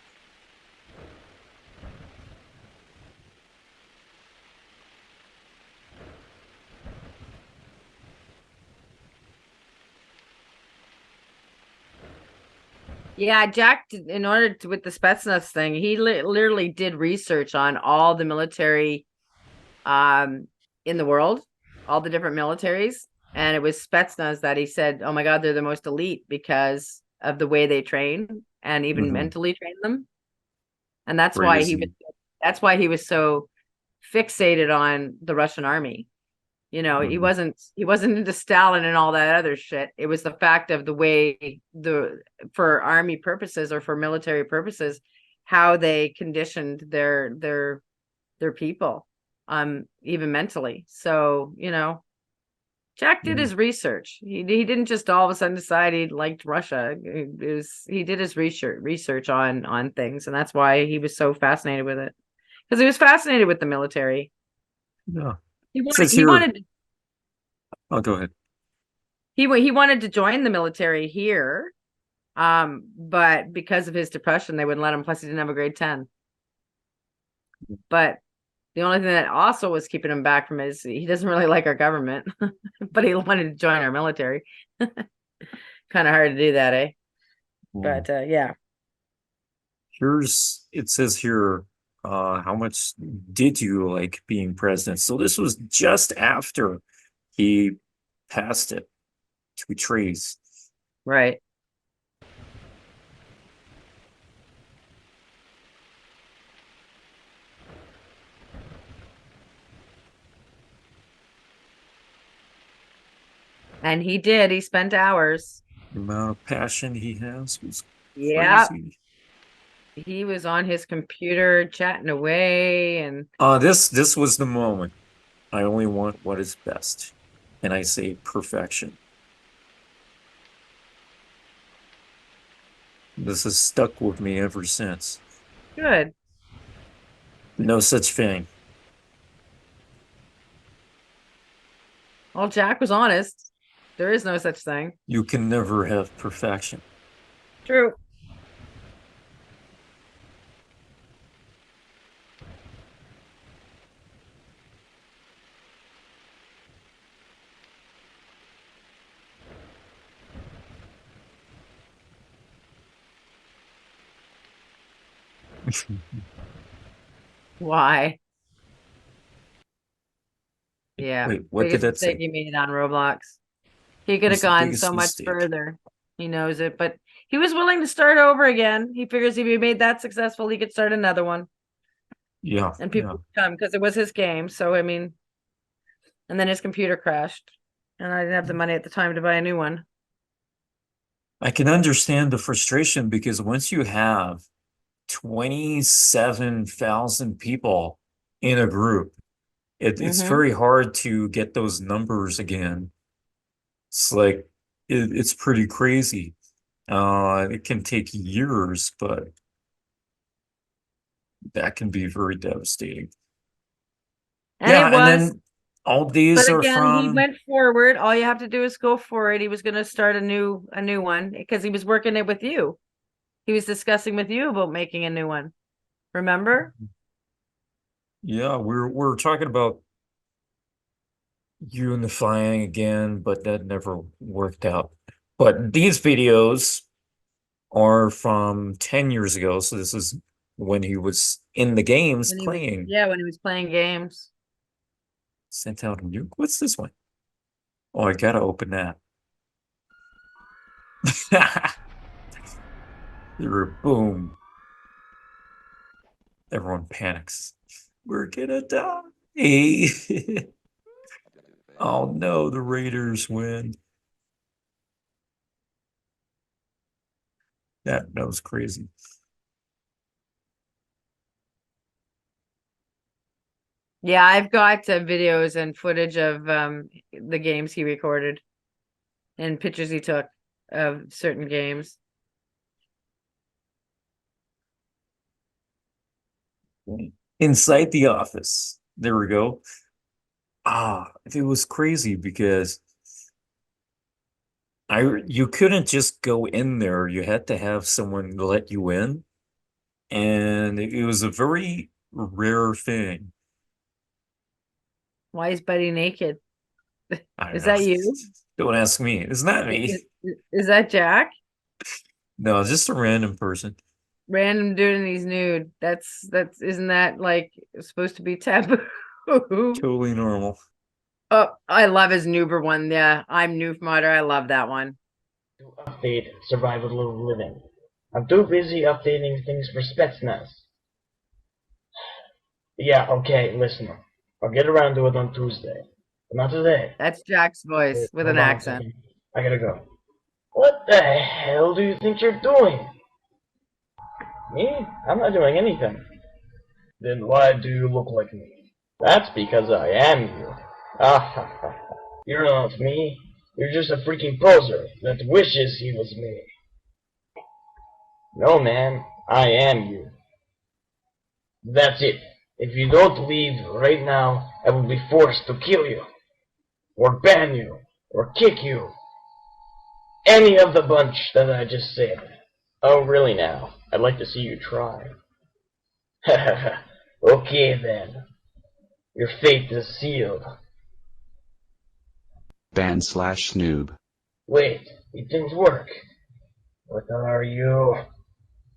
Yeah, Jack, in order to, with the Spetsnaz thing, he literally did research on all the military in the world, all the different militaries. And it was Spetsnaz that he said, oh my God, they're the most elite because of the way they train and even mentally train them. And that's why he was so fixated on the Russian army. You know, he wasn't into Stalin and all that other shit. It was the fact of the way for army purposes or for military purposes, how they conditioned their people, even mentally. So, you know, Jack did his research. He didn't just all of a sudden decide he liked Russia. He did his research on things, and that's why he was so fascinated with it. Because he was fascinated with the military. Yeah. He Says here- wanted Oh, go ahead. he wanted to join the military here, but because of his depression, they wouldn't let him. Plus, he didn't have a grade 10. But the only thing that also was keeping him back from is he doesn't really like our government, but he wanted to join our military. Kind of hard to do that, eh? But yeah. It says here, how much did you like being president? So this was just after he passed it to Trace. Right. And he did. He spent hours. The amount of passion he has was Yeah. crazy. He was on his computer chatting away, and this was the moment. I only want what is best. And I say perfection. This has stuck with me ever since. good. No such thing. Well, Jack was honest. There is no such thing. You can never have perfection. True. Why? Yeah. Wait, what did Biggest that say? mistake he made on Roblox. He could have What's the gone biggest so much mistake? further. He knows it, but he was willing to start over again. He figures if he made that successful, he could start another one. Yeah. And people would come because it was his game. So I mean, and then his computer crashed, and I didn't have the money at the time to buy a new one. I can understand the frustration because once you have 27,000 people in a group, it's very hard to get those numbers again. It's like it's pretty crazy. It can take years, but that can be very devastating. And Yeah, it was. and then all these But are again, he from went forward. All you have to do is go for it. He was going to start a new one because he was working it with you. He was discussing with you about making a new one. Remember? Yeah, we're talking about unifying again, but that never worked out. But these videos are from 10 years ago, so this is when he was in the games When he was- playing. yeah, when he was playing games. Sent out a nuke. What's this one? Oh, I gotta open that. Boom. Everyone panics. We're gonna die. Oh no, the Raiders win. That was crazy. Yeah, I've got videos and footage of the games he recorded and pictures he took of certain games. Inside the office. There we go. It was crazy because you couldn't just go in there. You had to have someone let you in. And it was a very rare thing. Why is Buddy naked? I Is don't that know. you? Don't ask me. It's not me. Is that Jack? No, just a random person. Random dude and he's nude. That's isn't that like supposed to be taboo? Totally normal. Oh, I love his Nuber one. Yeah, I'm NerfModder. I love that one. Update survival of living. I'm too busy updating things for Spetsnaz. Yeah, okay, listen. I'll get around to it on Tuesday. But not today. That's Jack's voice with Hold an on a accent. second. I gotta go. What the hell do you think you're doing? Me? I'm not doing anything. Then why do you look like me? That's because I am you. You're not me. You're just a freaking poser that wishes he was me. No, man. I am you. That's it. If you don't leave right now, I will be forced to kill you. Or ban you. Or kick you. Any of the bunch that I just said. Oh, really now? I'd like to see you try. Okay, then. Your fate is sealed. Ban/noob. Wait, it didn't work. What are you?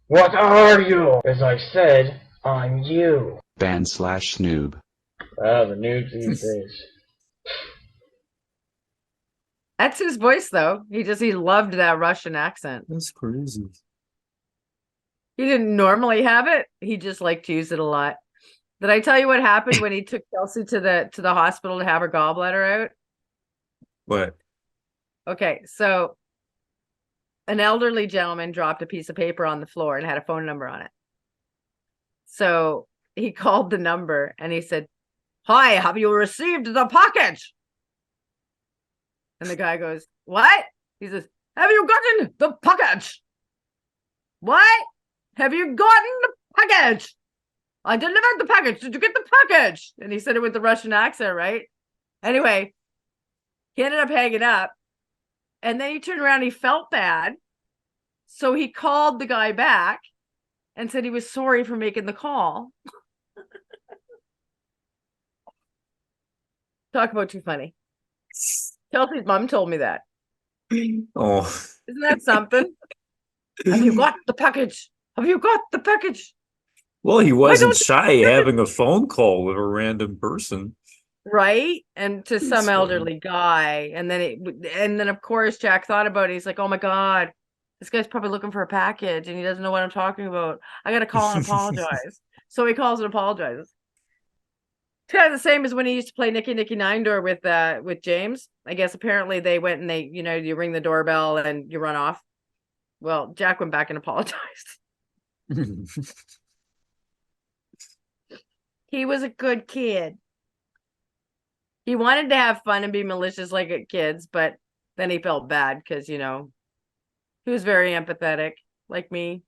What are you? As I said, I'm you. Ban/noob. Ah, the noobs these days. That's his voice though. He loved that Russian accent. That's crazy. He didn't normally have it. He just liked to use it a lot. Did I tell you what happened when he took Kelsey to the hospital to have her gallbladder out? What? Okay, so an elderly gentleman dropped a piece of paper on the floor and had a phone number on it. So he called the number and he said, "Hi, have you received the package?" And the guy goes, "What?" He says, "Have you gotten the package?" "What? Have you gotten the package?" "I delivered the package. Did you get the package?" And he said it with the Russian accent, right? Anyway, he ended up hanging up. And then he turned around, he felt bad. So he called the guy back and said he was sorry for making the call. Talk about too funny. Chelsea's mom told me that. Oh. Isn't that something? Have you got the package? Have you got the package? Well, he wasn't don't you- shy having a phone call with a random person. Right? And to some funny. elderly guy. And then of course Jack thought about it. He's like, "Oh my God, this guy's probably looking for a package and he doesn't know what I'm talking about. I gotta call and apologize." So he calls and apologizes. It's kind of the same as when he used to play Nicky Nine Door with James. I guess apparently they went and you ring the doorbell and you run off. Well, Jack went back and apologized. He was a good kid. He wanted to have fun and be malicious like kids, but then he felt bad because, he was very empathetic, like me.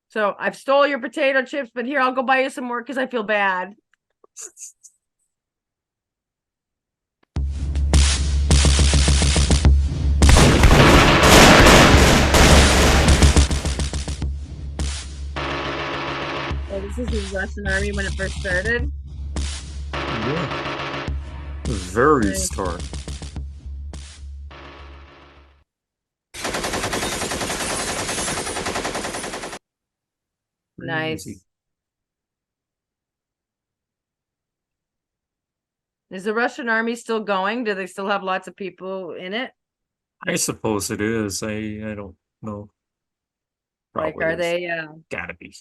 So I've stole your potato chips, but here, I'll go buy you some more because I feel bad. Oh, this is the Russian army when it first started. Yeah. Very Nice. start. Nice. Is the Russian army still going? Do they still have lots of people in it? I suppose it is. I don't know. Like, Probably are is. they Gotta be.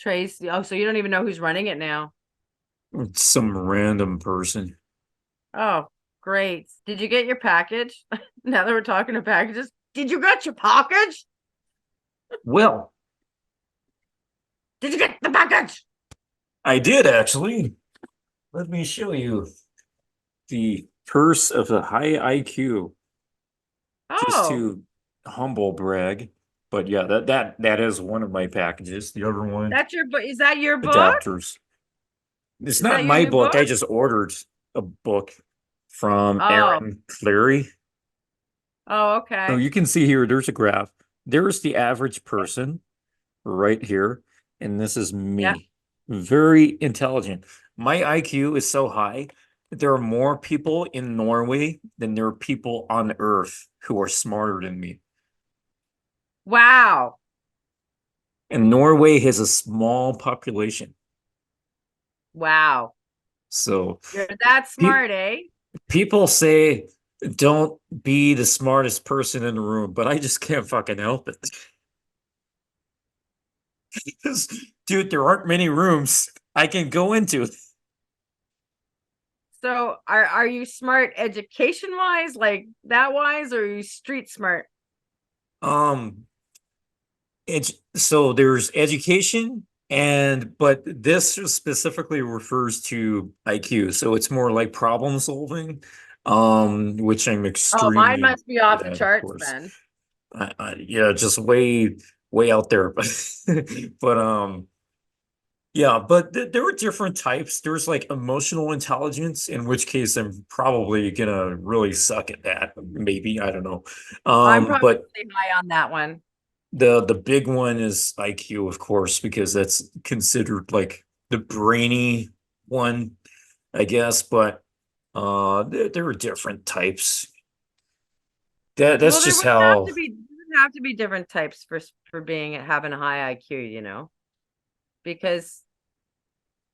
Trace? Oh, so you don't even know who's running it now. It's some random person. Oh, great. Did you get your package? Now that we're talking to packages, did you get your package? Well, Did you get the package? I did actually. Let me show you the purse of a high IQ. Just Oh, to humble brag. But yeah, that is one of my packages. The other one, that's your book. Is that your book? adapters. It's Is not that your my new book. I book? just ordered a book from Oh, Aaron Cleary. oh, So okay. you can see here, there's a graph. There's the average person right here. And this is Yeah. me. Very intelligent. My IQ is so high that there are more people in Norway than there are people on Earth who are smarter than me. Wow. And Norway has a small population. Wow. So You're that smart, eh? people say don't be the smartest person in the room, but I just can't fucking help it. Because, dude, there aren't many rooms I can go into. So are you smart education wise, like that wise, or are you street smart? Um, so there's education but this specifically refers to IQ. So it's more like problem solving, which I'm Oh, mine extremely must be off good the at, of charts course. then. Yeah, just way out there. But yeah, but there are different types. There's like emotional intelligence, in which case I'm probably gonna really suck at that. Maybe, I don't know. I'm probably But really high on that one. the big one is IQ, of course, because that's considered like the brainy one, I guess. But there are different types. Well, That's there just wouldn't have how. to be doesn't have to be different types for being having a high IQ, you know, because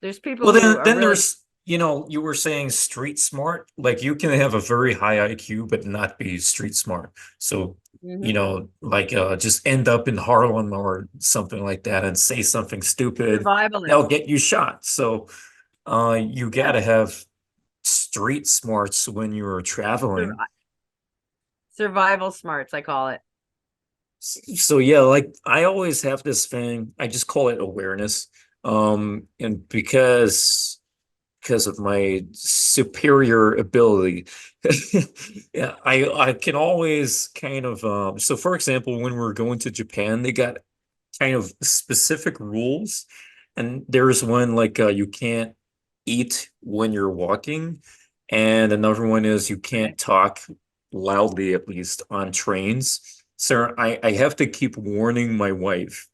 there's people Well, who then are then really there's, you were saying street smart. Like you can have a very high IQ but not be street smart. So, Mhm. like just end up in Harlem or something like that and say something stupid, they'll survivalist. get you shot. So, you Yeah. gotta have street smarts when you're traveling. Survival smarts, I call it. So yeah, like I always have this thing, I just call it awareness. And because of my superior ability. Yeah, I can always kind of so for example, when we're going to Japan, they got kind of specific rules. And there's one like you can't eat when you're walking, and another one is you Okay. can't talk loudly, at least on trains. So I have to keep warning my wife,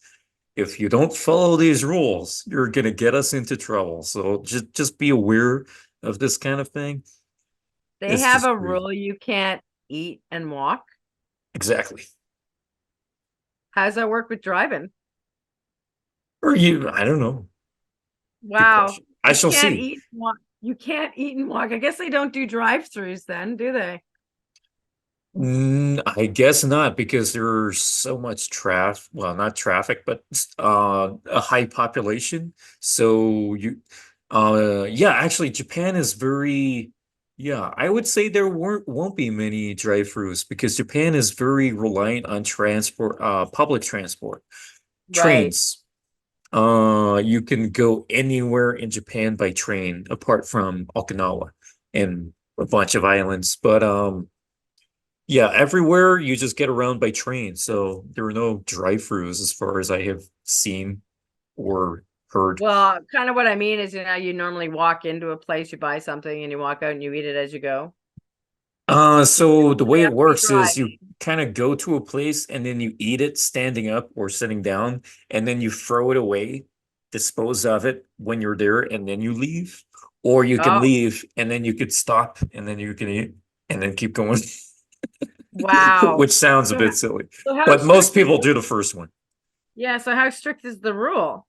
if you don't follow these rules, you're gonna get us into trouble. So just be aware of this kind of thing. They It's have just a weird. rule you can't eat and walk. Exactly. How does that work with driving? Or I don't know. Good Wow. question. I You shall can't see. eat and walk. You can't eat and walk. I guess they don't do drive-throughs then, do they? I guess not, because there's so much traffic. Well, not traffic, but a high population. So yeah, actually Japan is very, yeah, I would say there won't be many drive-throughs because Japan is very reliant on transport, public transport, Right. trains. You can go anywhere in Japan by train apart from Okinawa and a bunch of islands, but yeah, everywhere you just get around by train. So there are no drive-throughs as far as I have seen or heard. Well, kind of what I mean is, you normally walk into a place, you buy something, and you walk out and you eat it as you go. You So the way really it have to be works is you driving. kind of go to a place and then you eat it standing up or sitting down, and then you throw it away, dispose of it when you're there, and then you leave. Or you can Oh, leave and then you could stop and then you can eat and then keep going, wow. which sounds a So, bit silly. so how But most strict is people do the first one. Yeah, so how strict is the rule?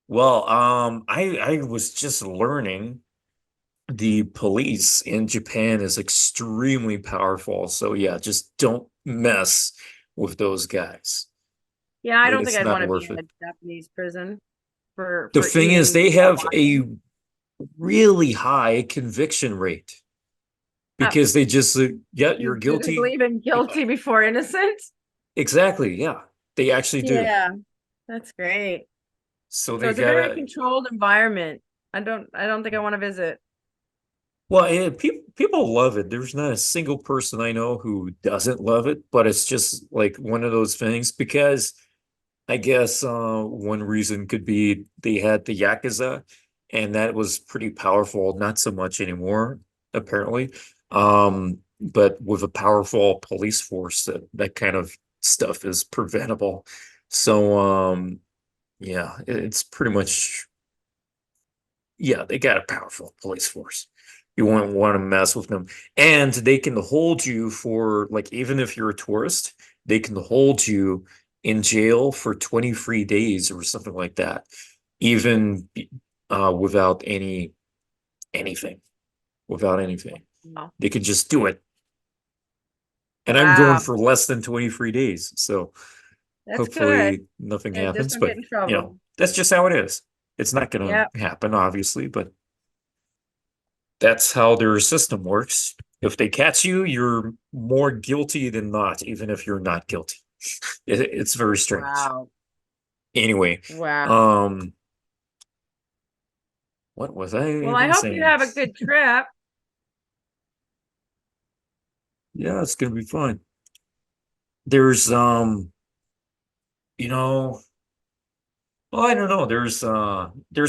Well, I was just learning the police in Japan is extremely powerful. So yeah, just don't mess with those guys. Yeah, I don't think It's I'd not want to be worth in it. a Japanese prison for The thing is, eating they while have a watching. really high conviction rate Oh, because they just, yeah, you're do they guilty. believe in guilty before innocent? Exactly. Yeah, they actually do. Yeah, that's great. So So they it's a very gotta, controlled environment. I don't think I want to visit. well, people love it. There's not a single person I know who doesn't love it, but it's just like one of those things because I guess one reason could be they had the Yakuza, and that was pretty powerful. Not so much anymore, apparently. But with a powerful police force, that kind of stuff is preventable. So, yeah, it's pretty much, yeah, they got a powerful police force. You won't want to mess with them. And they can hold you for, like, even if you're a tourist, they can hold you in jail for 20 free days or something like that, even without anything, without anything. No. They can just do it. And I'm going Wow, for less than 20 free days. So that's good. hopefully nothing Yeah, just happens, don't but get in trouble. that's just how it is. It's not going Yep. to happen, obviously, but that's how their system works. If they catch you, you're more guilty than not, even if you're not guilty. It's very strange. Wow. Anyway, Wow. um, what was I Well, I even hope you saying? have a good trip. Yeah, it's gonna be fun. There's you know, well, I don't know. There's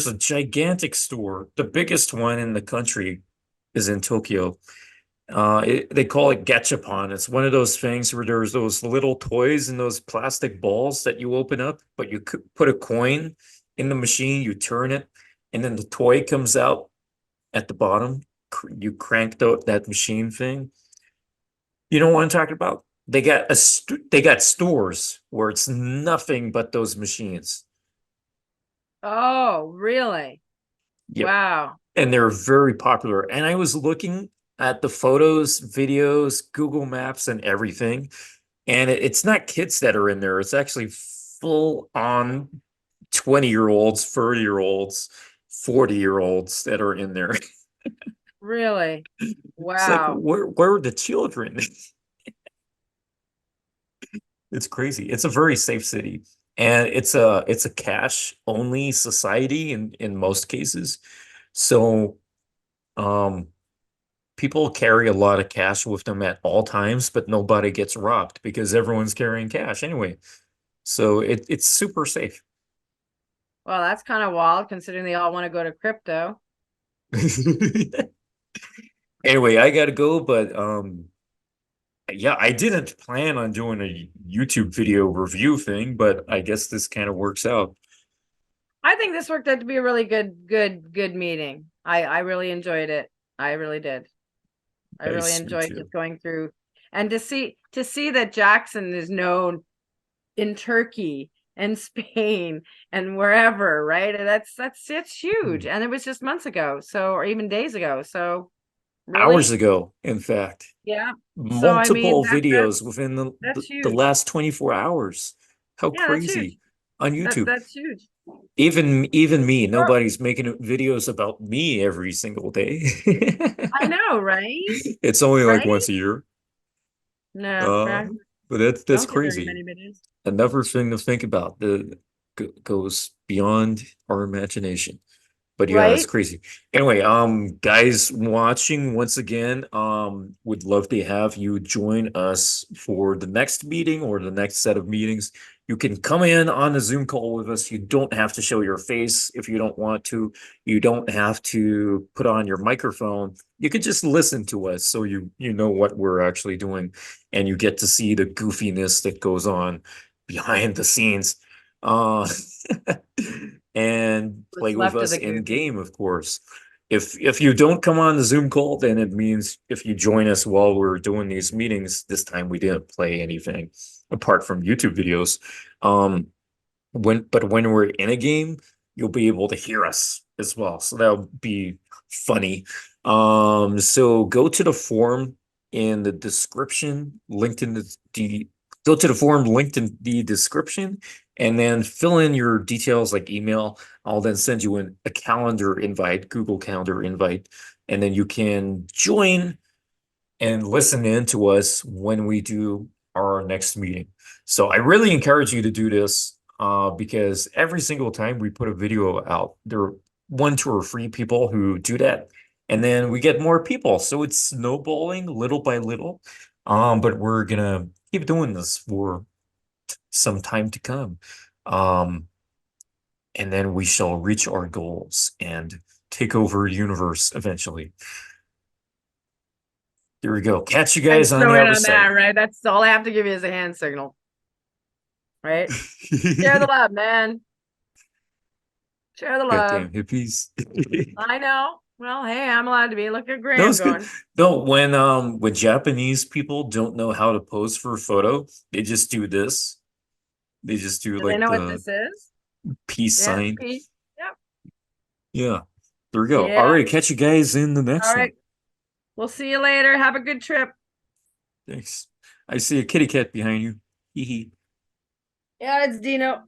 a gigantic store. The biggest one in the country is in Tokyo. They call it gachapon. It's one of those things where there's those little toys and those plastic balls that you open up, but you could put a coin in the machine, you turn it, and then the toy comes out at the bottom. You crank that machine thing. You know what I'm talking about? They got stores where it's nothing but those machines. Oh, really? Yep. Wow. And they're very popular. And I was looking at the photos, videos, Google Maps, and everything. And it's not kids that are in there. It's actually full on 20-year-olds, 30-year-olds, 40-year-olds that are in there. Really? It's like, Wow. where are the children? It's crazy. It's a very safe city. And it's a cash only society in most cases. So um people carry a lot of cash with them at all times, but nobody gets robbed because everyone's carrying cash anyway. So it's super safe. Well, that's kind of wild considering they all want to go to crypto. Anyway, I gotta go, but yeah, I didn't plan on doing a YouTube video review thing, but I guess this kind of works out. I think this worked out to be a really good meeting. I really enjoyed it. I really did. I really Nice, me enjoyed too. just going through and to see that Jackson is known in Turkey and Spain and wherever, right? It's huge. And it was just months ago, so or even days ago. So Hours really, ago, in fact. yeah. So I mean Multiple videos within the that's huge. last 24 hours. How Yeah, that's huge. crazy on YouTube. That's huge. Even me, Or nobody's making videos about me every single day. I know, right? It's only like Right? once a year. No, Uh, but that's don't get very crazy. many videos. Another thing to think about. The goes beyond our imagination. But yeah, that's Right? crazy. Anyway, guys watching once again, would love to have you join us for the next meeting or the next set of meetings. You can come in on a Zoom call with us. You don't have to show your face if you don't want to. You don't have to put on your microphone. You can just listen to us so you know what we're actually doing, and you get to see the goofiness that goes on behind the scenes. Uh and play What's with left of us the in goofy. game, of course. If you don't come on the Zoom call, then it means if you join us while we're doing these meetings, this time we didn't play anything apart from YouTube videos. Um, but when we're in a game, you'll be able to hear us as well. So that'll be funny. So go to the form in the description, linked in the go to the form linked in the description, and then fill in your details like email. I'll then send you a calendar invite, Google Calendar invite, and then you can join and listen in to us when we do our next meeting. So I really encourage you to do this because every single time we put a video out, there are 1, 2, or 3 people who do that, and then we get more people. So it's snowballing little by little. But we're gonna keep doing this for some time to come. And then we shall reach our goals and take over the universe eventually. There we go. Catch you guys on the other that, side. right? That's all I have to give you is a hand signal. Right? Share the love, man. Share the love. Goddamn hippies. I know. Well, hey, I'm allowed to be. Look at No, Graham it's good. going. No, when Japanese people don't know how to pose for a photo, they just do this. They just do Do they like know what the this is? peace Yeah, sign. peace. Yep. Yeah. There we go. Yeah. All right, catch you guys in the next All one. right. We'll see you later. Have a good trip. Thanks. I see a kitty cat behind you. Hee hee. Yeah, it's Dino.